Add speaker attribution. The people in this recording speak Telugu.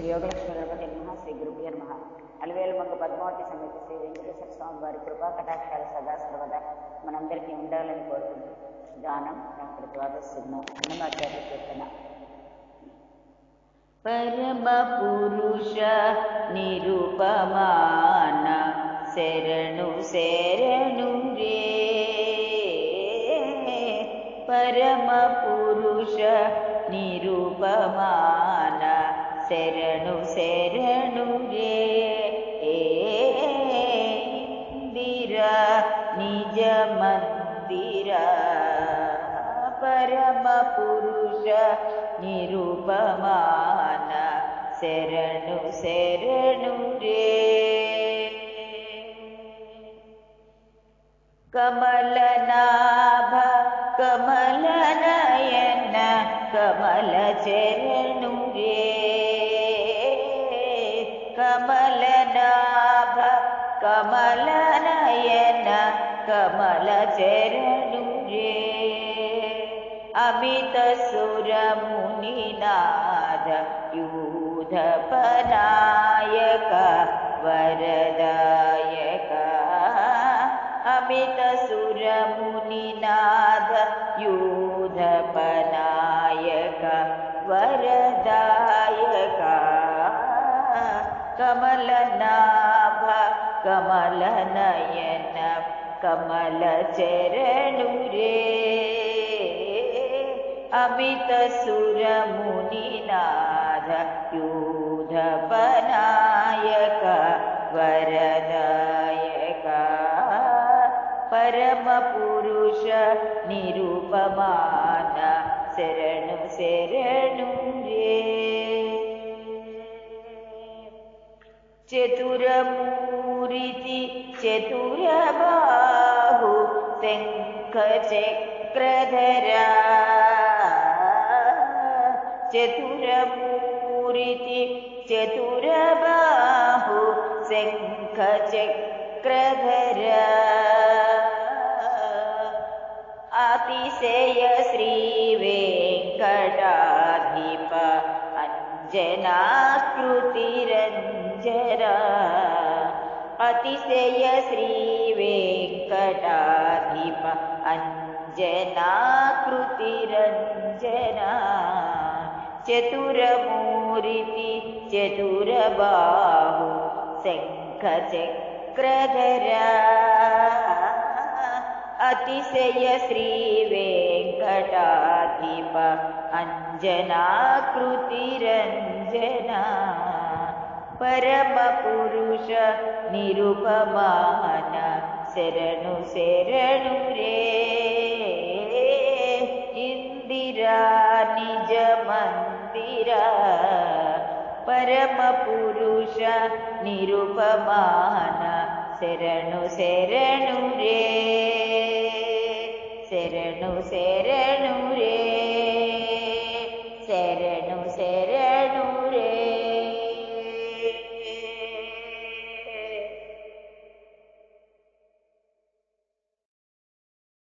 Speaker 1: శ్రీ యోగలక్ష్మి గణపతి నమః. శ్రీ గురుభ్యో నమః. అలివేలుమంగ పద్మావతి సమేత శ్రీ వెంకటేశ్వర స్వామి వారి కృపా కటాక్షాలు సదా సర్వదా మనందరికీ ఉండాలని కోరుకుంటూ గానం డాక్టర్ ద్వాదశున్న అన్నమాచార్య కీర్తన. పరమ పురుష నిరుపమాన శరణు శరణు రే, పరమ పురుష నిరుపమాన శరణు శరణు రే, ఇందిరా నిజ మందిర పరమ పురుష నిరుపమాన శరణు శరణు రే. కమలనాభ కమలనయన కమల చరణు రే, కమలనాభ కమలనయన కమల చరణు రే. అమిత సురమునినాథ యూధపనాయక వరదాయక, అమిత సురమునినాథ యూధపనాయక వరదాయక, కమలనాభ కమలనయన కమల చరణు రే. అమిత సురమునినాథ యూధపనాయక వరదాయక, పరమ పురుష నిరుపమాన శరణు శరణు రే. చతురమూరితి చతురబాహు శంఖ చక్రధరా, చతురమూరితి చతురబాహు శంఖ చక్రధరా, అతిశయ శ్రీ వెంకటాధిప అంజనాకృతిరంజన, అతిశయ శ్రీ వెంకటాధిప అంజనాకృతిరంజన, చతురమూరితి చతురబాహు శంఖ చక్రధరా, అతిశయ శ్రీ వెంకటాధిప అంజనాకృతిరంజన, పరమ పురుష నిరుపమాన శరణు శరణు రే. ఇందిరా నిజ మందిర పరమ పురుష నిరుపమాన శరణు శరణు రే, శరణు శరణు రే, శరణు శరణు